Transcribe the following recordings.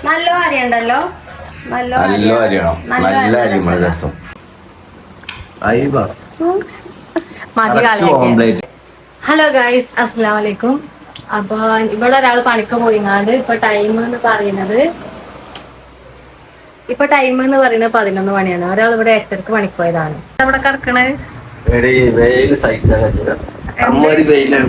നല്ല അരിയുണ്ടല്ലോ, നല്ല അരിയണം, നല്ല അരിമണ രസം. മതി കളിയാക്കിയ. ഹലോ ഗൈസ്, അസ്സലാമു അലൈക്കും. അപ്പൊ ഇവിടെ ഒരാൾ പണിക്ക് പോയിങ്ങാണ്ട് ഇപ്പൊ ടൈം എന്ന് പറയുന്നത് 11 മണിയാണ്. ഒരാൾ ഇവിടെ 8:30 പണിക്ക് പോയതാണ്. ഇവിടെ കിടക്കണേ അമ്മാതിരി വെയിലല്ലേ.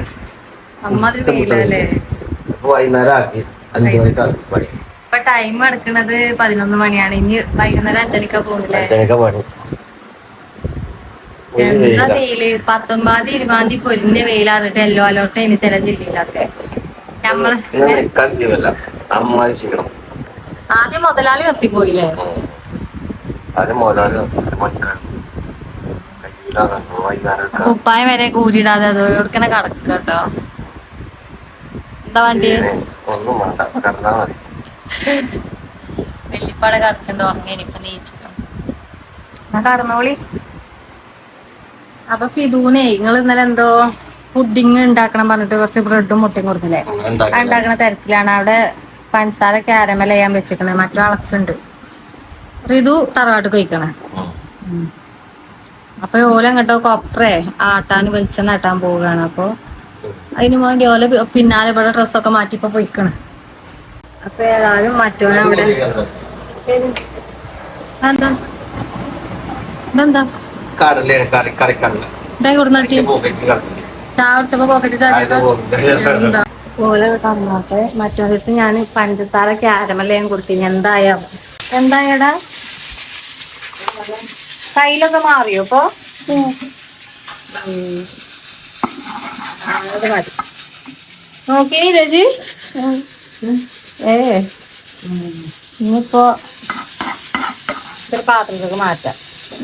ഇപ്പൊ ടൈം എടുക്കണത് 11 മണിയാണ്. ഇനി വൈകുന്നേരം 5:00 പോകുന്നില്ലേ. എന്താ വെയില്, 19 20 പൊരിഞ്ഞ വെയിലാറിട്ട് യെല്ലോ അലോട്ട് ഇനി ചില ജില്ലയിലൊക്കെ. ആദ്യം മുതലാളി നിർത്തിപ്പോയില്ലേ. കുപ്പായം വരെ കൂരിടാതെ അതോടക്കനെ കടക്കുക കേട്ടോ. എന്താ വണ്ടി വെള്ളിപ്പാടെ കടക്കണ്ട ഉറങ്ങേനി. ഇപ്പൊ നീച്ചിക്കണം കടന്നോളി. അപ്പൊ ഫിദൂനെ നിങ്ങൾ ഇന്നലെ എന്തോ പുഡിങ് ഉണ്ടാക്കണം പറഞ്ഞിട്ട് കുറച്ച് ബ്രെഡും മുട്ടയും കൊടുത്തില്ലേ. ഉണ്ടാക്കണ തിരക്കിലാണ്. അവിടെ പഞ്ചസാര കാരമൽ ചെയ്യാൻ വെച്ചിക്കണേ. മറ്റൊരാളൊക്കെയുണ്ട്. റിതു തറവാട്ട് കഴിക്കണേ. അപ്പൊ ഓലങ്ങട്ടോ കൊപ്രേ ആട്ടാൻ വെളിച്ചെണ്ണ ആട്ടാൻ പോവുകയാണ്. അപ്പൊ അതിന് വേണ്ടി ഓല പിന്നാലെ ഇവിടെ ഡ്രസ്സൊക്കെ മാറ്റിപ്പോ പൊയ്ക്കണ്. അപ്പൊ ഏതായാലും മറ്റോനെ അവിടെ എന്താ ഇതെന്താ ചായ കുടിച്ചപ്പോ പോക്കറ്റ് ചാടിയതാ. പോലെ തന്നോട്ടെ. മറ്റൊരിടത്ത് ഞാൻ പഞ്ചസാര ക്യാരമൽ കൊടുത്തിന്. എന്തായടാ കയ്യിലൊക്കെ മാറിയോ ഇപ്പൊ. മതി നോക്കി രജി. ഇനിയിപ്പോ ഒരു പാത്രത്തിലേക്ക് മാറ്റാം.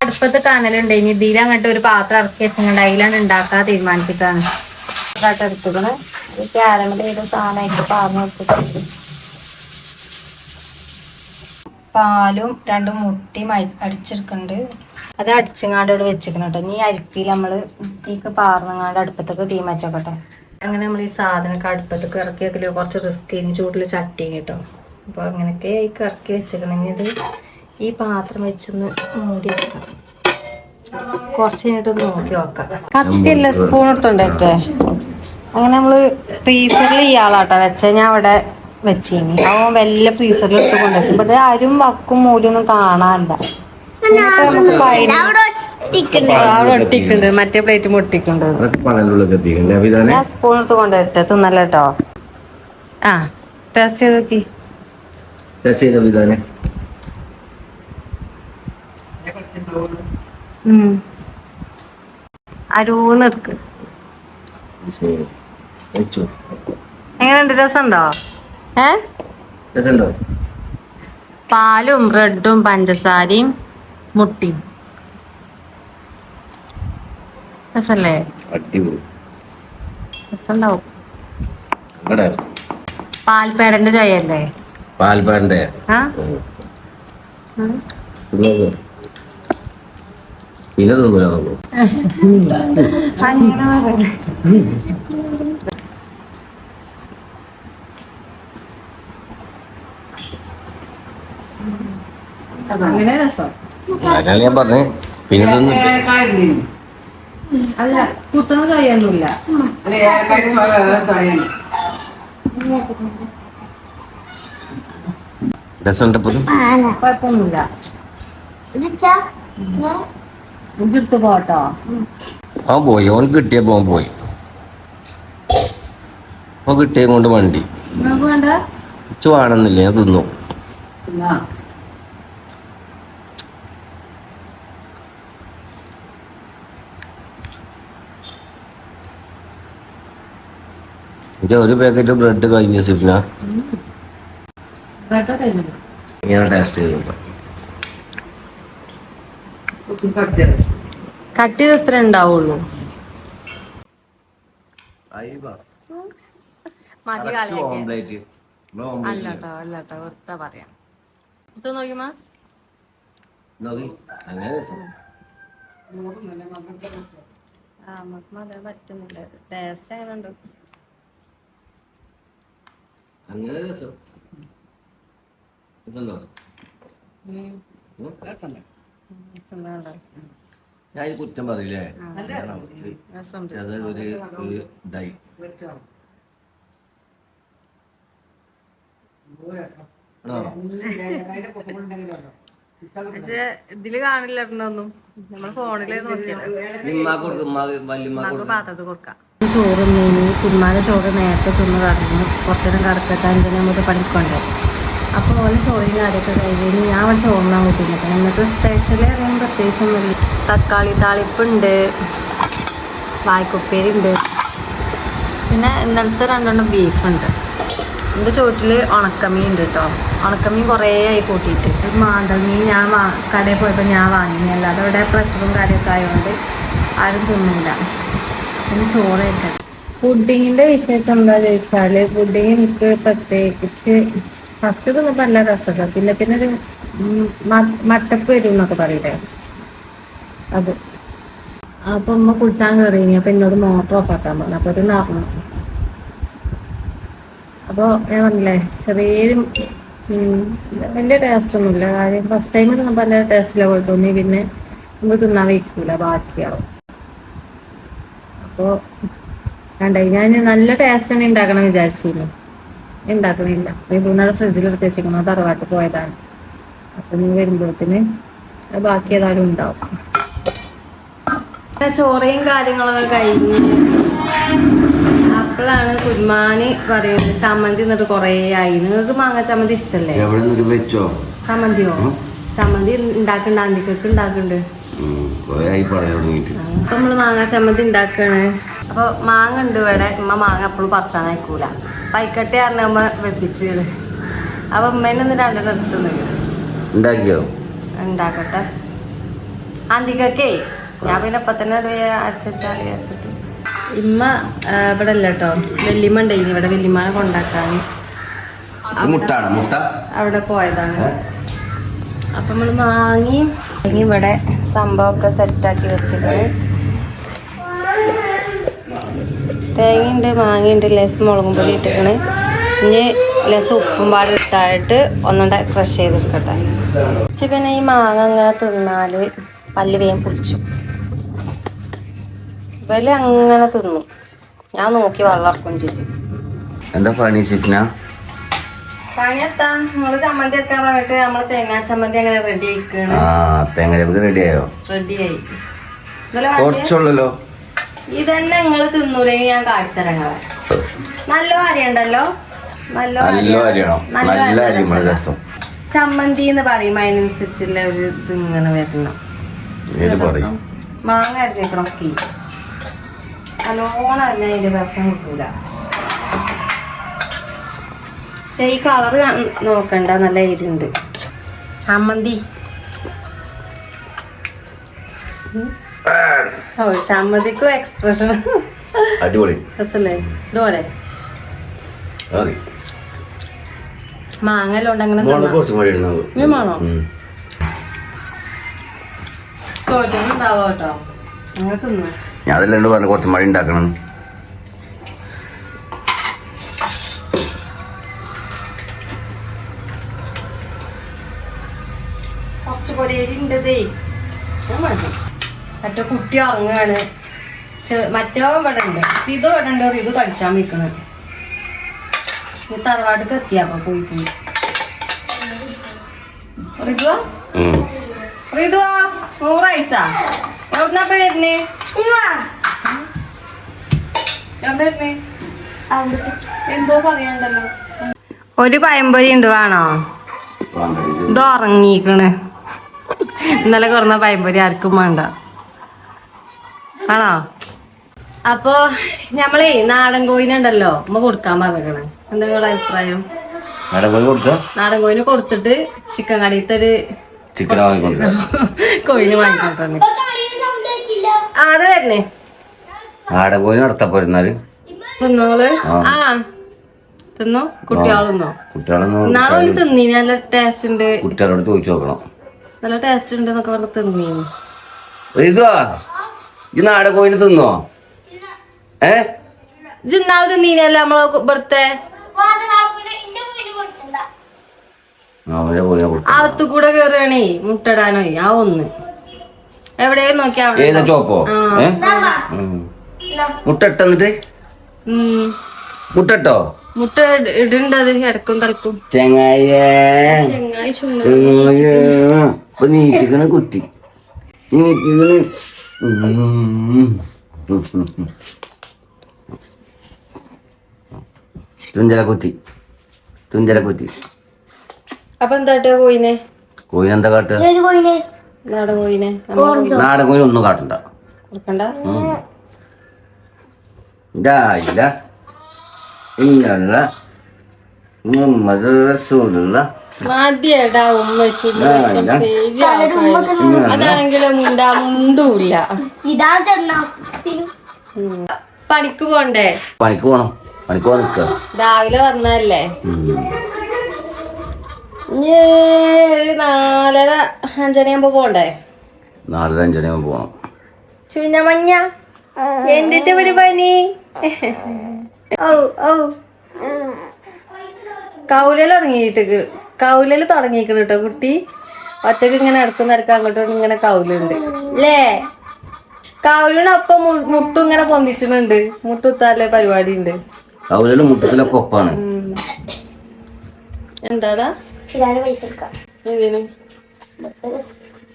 അടുപ്പത്ത് കനലുണ്ട്. ഇനി ഇതിൽ അങ്ങോട്ട് ഒരു പാത്രം ഇറക്കി വെച്ചിട്ടുണ്ട്. അതിലാണ് ഉണ്ടാക്കാൻ തീരുമാനിച്ചിട്ടാണ് എടുത്തുക്കണ്. ക്യാരമൽ ചെയ്ത സാധനമായിട്ട് പാർന്ന് കൊടുത്തിട്ടുണ്ട്. പാലും 2 മുട്ടയും അടിച്ചെടുക്കുന്നുണ്ട്. അത് അടിച്ചങ്ങാണ്ട് ഇവിടെ വെച്ചിക്കണം കേട്ടോ. ഇനി അരിപ്പിയിൽ നമ്മള് തീക്ക് പാർന്നങ്ങാണ്ട് അടുപ്പത്തൊക്കെ തീ വെച്ചോക്കട്ടെ. അങ്ങനെ നമ്മൾ ഈ സാധനമൊക്കെ അടുപ്പത്തൊക്കെ ഇറക്കി വെക്കല് കുറച്ച് റിസ്ക്. ഇനി ചൂട്ടിൽ ചട്ടി കേട്ടോ. അപ്പൊ അങ്ങനെയൊക്കെ ഇറക്കി വെച്ചേക്കണം. ഇനി ഇത് ഈ പാത്രം വെച്ചൊന്ന് മൂടി വെക്കാം. കുറച്ച് കഴിഞ്ഞിട്ട് നോക്കി നോക്കാം. കത്തിയല്ല സ്പൂൺ എടുത്തോണ്ടേ. അങ്ങനെ നമ്മള് ഫ്രീസറിൽ ഇയാളാട്ടോ വെച്ച. ഞാൻ അവിടെ വെച്ചിനി. അവൻ വല്ല ഫ്രീസറിൽ എടുത്ത് കൊണ്ടുവരും. ഇവിടെ ആരും വക്കും മൂടിയൊന്നും കാണാനില്ല. അവിടെ ഒട്ടിക്കുന്നുണ്ട്. മറ്റേ പ്ലേറ്റ് ഒട്ടിക്കുന്നുണ്ട്. ഞാൻ സ്പൂൺ എടുത്ത് കൊണ്ടുവരട്ടെ. തിന്നല്ല കേട്ടോ. ആ ടേസ്റ്റ് ചെയ്ത് നോക്കി. അരൂന്നെടുക്ക്. എങ്ങനെയുണ്ട്? രസമുണ്ടോ? പാലും ബ്രെഡും പഞ്ചസാരയും മുട്ടയും രസല്ലേ? രസമുണ്ടാവും. പാൽപ്പേടന്റെ ചായയല്ലേ? പാൽപ്പാടിന്റെ പിന്നെ തോന്നൂല. അങ്ങനെ പറയല്ലേ. അങ്ങനെ രസം. ഞാൻ പറഞ്ഞു. പിന്നെ അല്ല കുത്തണ ചായൊന്നുമില്ല. രസമുണ്ട്. കുഴപ്പമൊന്നുമില്ല. എടുത്ത് പോട്ടോ. അവൻ പോയി. ഓൻ കിട്ടിയപ്പോ ഓൻ പോയി. ഓൻ കിട്ടിയ കൊണ്ട് വണ്ടി വേണ്ട വേണമെന്നില്ല. ഞാൻ തിന്നു. എന്റെ ഒരു പാക്കറ്റ് ബ്രെഡ് കഴിഞ്ഞ സിഫിന ഇങ്ങനെ ടേസ്റ്റ് ചെയ്തു. കട്ട് ചെയ്ത് ഇത്ര ഉണ്ടാവുള്ളൂ. മതി കളിയാക്കിയ. അല്ലട്ടോ അല്ലട്ടോ വെറുതെ പറയാം. ഇത് നോക്കിമാ. പറ്റുന്നില്ല. ടേസ്റ്റ് ആയതുണ്ട്. അങ്ങനെ രസം. ഇതുണ്ടോ? ഞാൻ ഈ കുറ്റം പറയില്ലേ? അതൊരു ഇതായി. പക്ഷെ ഇതില് കാണില്ലായിരുന്നൊന്നും. നമ്മള് ഫോണില് നോക്കിയല്ലോ പാത്രത്തിൽ കൊടുക്കാം. ചോറ് മീനി കുരുമാല ചോറ് നേരത്തെ തിന്ന് കടന്നു. കുറച്ചു നേരം കടക്കട്ടെ 5 മണി പണിക്കൊണ്ട്. അപ്പോൾ ഓരോ ചോറിന് കാര്യമൊക്കെ കഴിഞ്ഞ് ഞാൻ അവിടെ ചോറിനാൻ കൂട്ടിയില്ല. ഇന്നത്തെ സ്പെഷ്യലി അറിയാൻ പ്രത്യേകിച്ചൊന്നുമില്ല. തക്കാളി താളിപ്പുണ്ട്, വായ്ക്കുപ്പേരി ഉണ്ട്, പിന്നെ ഇന്നലത്തെ 2 ബീഫുണ്ട്. എൻ്റെ ചോറ്റിൽ ഉണക്കമീൻ ഉണ്ട് കേട്ടോ. ഉണക്കമീൻ കുറേ ആയി കൂട്ടിയിട്ട്. മാന്തമീൻ ഞാൻ കടയിൽ പോയപ്പോൾ ഞാൻ വാങ്ങിയല്ല. അതവിടെ പ്രഷറും കാര്യമൊക്കെ ആയതുകൊണ്ട് ആരും തിന്നില്ല. പിന്നെ ചോറ് കഴിക്കണം. പുഡിങ്ങിൻ്റെ വിശേഷം എന്താണെന്ന് ചോദിച്ചാൽ, പുഡിങ് എനിക്ക് പ്രത്യേകിച്ച് ഫസ്റ്റ് തിന്നപ്പോൾ നല്ല രസമല്ല. പിന്നെ ഒരു മട്ടപ്പ് വരും എന്നൊക്കെ പറയില്ലേ, അത്. അപ്പോൾ ഉമ്മ കുളിച്ചാൻ കയറി. അപ്പോൾ എന്നോട് മോട്ടർ ഓഫ് ആക്കാൻ പറഞ്ഞു. അപ്പോൾ ഒരു നടന്നു. അപ്പോൾ ഞാൻ പറഞ്ഞില്ലേ, ചെറിയൊരു വലിയ ടേസ്റ്റ് ഒന്നുമില്ല. കാര്യം ഫസ്റ്റ് ടൈം തിന്നപ്പോൾ നല്ല ടേസ്റ്റില്ല പോലെ തോന്നി. പിന്നെ നമുക്ക് തിന്നാൻ വയ്ക്കൂല, ബാക്കിയാവും. അപ്പോൾ വേണ്ടായി. ഞാൻ നല്ല ടേസ്റ്റ് തന്നെ ഉണ്ടാക്കണം വിചാരിച്ചിരുന്നു. ഉണ്ടാക്കണില്ല. ഇതൊന്നാണ് ഫ്രിഡ്ജിലെടുത്ത് വെച്ചിരിക്കണം. തറവാട്ട് പോയതാണ്. അപ്പം നീ വരുമ്പോഴത്തേന് ബാക്കി ഏതായാലും ഉണ്ടാവും. ചോറയും കാര്യങ്ങളൊക്കെ കഴിഞ്ഞ് അപ്പോഴാണ് കുരുമാന് പറയുന്നത് ചമ്മന്തി എന്നിട്ട് കുറേ ആയി. നിങ്ങൾക്ക് മാങ്ങ ചമ്മന്തി ഇഷ്ടല്ലേ? ചമ്മന്തിയോ? ചമ്മന്തി ഉണ്ടാക്കണ്ട, അന്തിക്കൊക്കെ ഉണ്ടാക്കുന്നുണ്ട്. അപ്പൊ നമ്മള് മാങ്ങ ചമ്മന്തി ഉണ്ടാക്കാണ്. അപ്പൊ മാങ്ങ ഉണ്ട് ഇവിടെ. ഉമ്മ മാങ്ങ എപ്പോഴും പറിച്ചാനായിക്കൂല. പൈക്കട്ടെ പറഞ്ഞ ഉമ്മ വെപ്പിച്ചാണ്. അപ്പൊ ഉമ്മേനൊന്ന് 2 എടുത്തുന്നില്ല. ഉണ്ടാക്കട്ടെ അന്തിക്കൊക്കെ. ഞാൻ പിന്നെ ഇപ്പൊ തന്നെ അരച്ചാൽ അരച്ചിട്ട്. ഇമ്മ ഇവിടെ അല്ല കേട്ടോ, വെല്ലിമ്മ ഉണ്ടായിന് ഇവിടെ. വെല്ലിമ്മാനെ കൊണ്ടാക്കാൻ അവിടെ പോയതാണ്. അപ്പൊ നമ്മള് വാങ്ങി ഇവിടെ സംഭവമൊക്കെ സെറ്റാക്കി വെച്ചിട്ട്, തേങ്ങയുണ്ട്, മാങ്ങയുണ്ട്, ലേസ് മുളകും പൊടി ഇട്ടിക്കണ്. ഇനി ലേസ് ഉപ്പും പാട് ഇട്ടായിട്ട് ഒന്നുകൂടെ ക്രഷ് ചെയ്തെടുക്കട്ടെ. പിന്നെ ഈ മാങ്ങ അങ്ങനെ തിന്നാല് പല്ല് വേഗം പൊളിച്ചു. ഇവല് അങ്ങനെ തിന്നു. ഞാൻ നോക്കി വെള്ളം ഇറക്കും ചെയ്യും. എന്താ പണി സിഫ്ന? പണിയെത്താ, നമ്മള് ചമ്മന്തി എത്താൻ പറഞ്ഞിട്ട് നമ്മള് തേങ്ങാ ചമ്മന്തി അങ്ങനെ റെഡി ആയിക്കാണ്. റെഡിയായോ? റെഡിയായി. കുറച്ചുള്ളല്ലോ. ഇതന്നെ നിങ്ങള് തിന്നൂലെങ്കിൽ ഞാൻ കാട്ടിത്തരങ്ങളെ. നല്ല അരിയുണ്ടല്ലോ, നല്ല ചമ്മന്തി എന്ന് പറയുമ്പോ അതിനനുസരിച്ചുള്ള ഒരു ഇത് ഇങ്ങനെ വരണം. മാങ്ങ അരിഞ്ഞേക്കണൊക്കെ നല്ലോണം അരിഞ്ഞ അതിന്റെ രസം കിട്ടൂല. പക്ഷെ ഈ കളറ് നോക്കണ്ട, നല്ല എരിയുണ്ട് ചമ്മന്തി. ചമ്മന്തിക്കും എക്സ്പ്രഷൻ അടിപൊളി രസല്ലേ? ഇതുപോലെ മാങ്ങല്ലോണ്ട് അങ്ങനെ വേണോ? ചോറ്റുണ്ടാവോ കേട്ടോ, അങ്ങനെ തിന്നു. ഞാൻ അതല്ലാണ്ട് പറഞ്ഞു കുറച്ച് മഴ ഉണ്ടാക്കണം. കുറച്ച് പൊരേരിണ്ടതേ മറ്റേ കുട്ടി ഉറങ്ങാണ്. മറ്റോ ഇവിടെ ഉണ്ട്, ഇത് ഇവിടെ ഉണ്ട്. ഇത് കളിച്ചാൻ വെക്കണ്. തറവാട്ടിക്ക് എത്തിയാപ്പ പോയി റിതുവാ 100 വയസ്സാ. എവിടുന്നപ്പ വരുന്നേ? എന്തോ പറയാണ്ടല്ലോ. ഒരു പഴംപൊരി ഉണ്ട്, വേണോ? ഇത് ഉറങ്ങിക്കണ്. ഇന്നലെ കുറഞ്ഞ പഴംപൊരി ആർക്കും വേണ്ട, ആണോ? അപ്പൊ ഞമ്മളേ നാടൻ കോയിനുണ്ടല്ലോ ഉമ്മ കൊടുക്കാൻ പറഞ്ഞേക്കണേ. എന്താ നിങ്ങളുടെ അഭിപ്രായം? നാടൻ കോയിന് കൊടുത്തിട്ട് ചിക്കൻ കടീത്തൊരു കോയിന് വാങ്ങിക്കൊണ്ടു. അത് വരുന്നേ നാടൻ കോയിന് നടത്താ പോരുന്നാല് തിന്നോള്. ആ തിന്നോ, കുട്ടികളോ നാളെ തിന്നി. നല്ല ടേസ്റ്റ് ഉണ്ട്. കുട്ടികളോട് ചോദിച്ചു നോക്കണം. നല്ല ടേസ്റ്റ് ഉണ്ട് എന്നൊക്കെ പറഞ്ഞ് തിന്നീന്നു. ഈ നാടൻ കോയിന് തിന്നോ? ഇന്നാള് തിന്നീനല്ല നമ്മളെ ഇവിടുത്തെ. അവരെ കോഴിനെ കൊടുക്കാം. അകത്തു കൂടെ കേറുകയാണേ മുട്ടടാനോ ആ ഒന്ന് എവിടെയും നോക്കിയാ അവിടെ ഏതാ ചോപ്പോ? മുട്ട ഇട്ടെന്നിട്ട് മുട്ടോ മുട്ട ഇടണ്ടത് ഇടക്കും തലക്കും ഇപ്പൊ നീറ്റിക്കണ കുത്തി നീറ്റിക്കണ് തുഞ്ചല കുത്തി. അപ്പൊ എന്താട്ടോ കോയിനെന്താ കാട്ടുക? നാടൻ കോയിനെ നാടൻ കോയിൻ ഒന്നും കാട്ടണ്ട. കൊടുക്കണ്ട. ഇല്ല ഇങ്ങനുള്ള മതിയടാ ഉമ്മ അതാണെങ്കിലും മുണ്ടൂല്ല. പണിക്ക് പോണ്ടേ? പണിക്ക് പോണം. പണിക്ക് പോകാൻ നിക്ക. രാവിലെ വന്നല്ലേ? ഇനി ഒരു 4:30-5 പോണ്ടേ? 4:30-5 പോണം. ചുഞ്ഞ മഞ്ഞ എന്നിട്ട് ഒരു പനി. കൗലല് തുടങ്ങിയിരിക്കണ കേട്ടോ കുട്ടി. ഒറ്റക്ക് ഇങ്ങനെ ഇടക്കും നിരക്കും അങ്ങോട്ടും ഇങ്ങനെ കൗലുണ്ട് അല്ലേ? കൗലിനൊപ്പം മുട്ടും ഇങ്ങനെ പൊന്തിച്ചിട്ടുണ്ട്. മുട്ടുത്താല്ലേ പരിപാടി ഉണ്ട്. കൗലല് മുട്ടത്തിലൊക്കെ ഒപ്പാണ്. എന്താടാ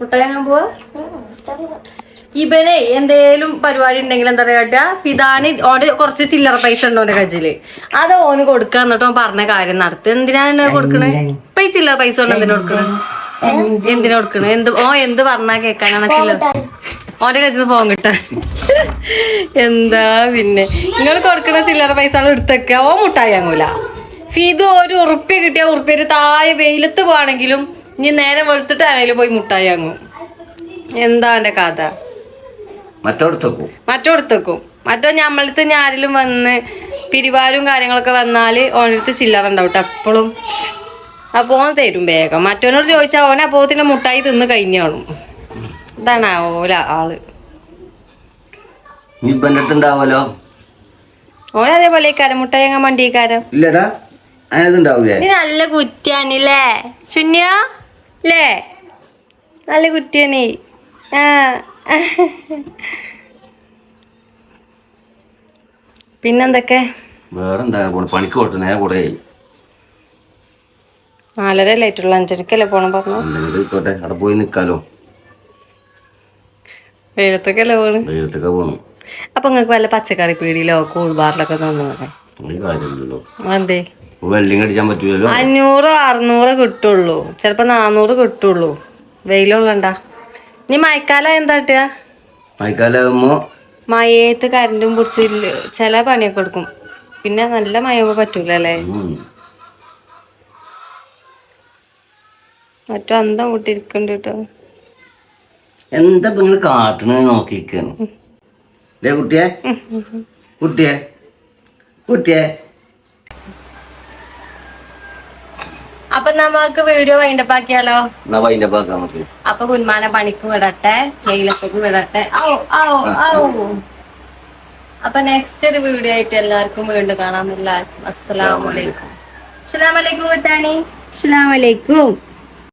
മുട്ടയാൻ പോവാ? ഇവനെ എന്തേലും പരിപാടി ഉണ്ടെങ്കിൽ എന്താ പറയാ ഫിദാന് ഓന്റെ കുറച്ച് ചില്ലറ പൈസ ഉണ്ടോ ഓന്റെ കജ്ജില്, അത് ഓന് കൊടുക്കുക. എന്നിട്ട് ഓൻ പറഞ്ഞ കാര്യം നടത്തുക. എന്തിനാ കൊടുക്കണേ? ഇപ്പൊ ഈ ചില്ലറ പൈസ കൊണ്ട് എന്തിനാ കൊടുക്കണേ? എന്തിനാ കൊടുക്കണേ? എന്ത് പറഞ്ഞാ കേക്കാനാണ് ചില്ലറ? ഓന്റെ കജ്ജിൽ ഫോൺ കിട്ടാൻ. എന്താ പിന്നെ നിങ്ങൾ കൊടുക്കണ ചില്ലറ പൈസ എടുത്തേക്ക. ഓ മുട്ടായി വാങ്ങൂല. ഫിദു ഒരു ഉറുപ്പ്യ കിട്ടിയ ഉറുപ്പ്യ താഴെ വെയിലത്ത് പോവാണെങ്കിലും ഇനി നേരെ വെളുത്തിട്ടാണെങ്കിലും പോയി മുട്ടായി വാങ്ങും. എന്താ എന്റെ കഥ? മറ്റോടത്തേക്കും മറ്റോ ഞമ്മളടുത്ത് ആരെങ്കിലും വന്ന് പിരിവാരും കാര്യങ്ങളൊക്കെ വന്നാല് ഓനടുത്ത് ചില്ലറ ഉണ്ടാവും എപ്പോഴും. അപ്പൊ ഓൻ തരും വേഗം. മറ്റോനോട് ചോദിച്ചാൽ ഓനെ അപ്പോത്തിന് മുട്ടായി തിന്ന് കഴിഞ്ഞോളും. ഇതാണ് ഓല ആള്. ഓൻ അതേപോലെ മുട്ടായി അങ്ങ് മണ്ടിക്കാരം നല്ല കുറ്റിയാണില്ലേ ശുന്യ? ല്ലേ നല്ല കുറ്റിയാണേ. പിന്നെന്തൊക്കെ? പണിക്ക് പോട്ടെ. നേരെ കൂടെ 4:30 ആയിട്ടുള്ള 5:30 പോണം പറഞ്ഞു. അവിടെ പോയി നിക്കാലോ. വെയിലത്തൊക്കെ പോണ്. വെയിലത്തൊക്കെ പോണം. അപ്പൊ നിങ്ങക്ക് വല്ല പച്ചക്കറി പീടിയിലോ കൂൾബാറിലൊക്കെ തന്നു എന്തേ? വെള്ളിങ് അടിച്ചാൻ പറ്റൂലോ. 500-600 കിട്ടുള്ളൂ, ചിലപ്പോ 400 കിട്ടുള്ളൂ. വെയിലുള്ളണ്ടാ. ഇനി മഴക്കാലം എന്താ കിട്ടുക? മഴക്കാലാകുമ്പോ മഴയത്ത് കരണ്ടും പിടിച്ച് ചില പണിയൊക്കെ എടുക്കും. പിന്നെ നല്ല മഴയാകുമ്പോ പറ്റൂലല്ലേ? മറ്റോ അന്തം കൂട്ടിരിക്കണ്ട് കേട്ടോ. എന്താ നിങ്ങൾ കാട്ടണത് നോക്കിക്കാണ്. കുട്ടിയെ കുട്ടിയെ കുട്ടിയെ. അപ്പൊ നമുക്ക് വീഡിയോ വൈൻഡപ്പ് ആക്കിയാലോ? നമുക്ക് അപ്പൊ കുന്മാനെ പണിക്ക് വിടട്ടെ, വെയിലത്തേക്ക് വിടട്ടെ. അപ്പൊ നെക്സ്റ്റ് ഒരു വീഡിയോ ആയിട്ട് എല്ലാവർക്കും വീണ്ടും കാണാം. എല്ലാവർക്കും അസ്സലാമലൈക്കും. അസ്സലാമലൈക്കും.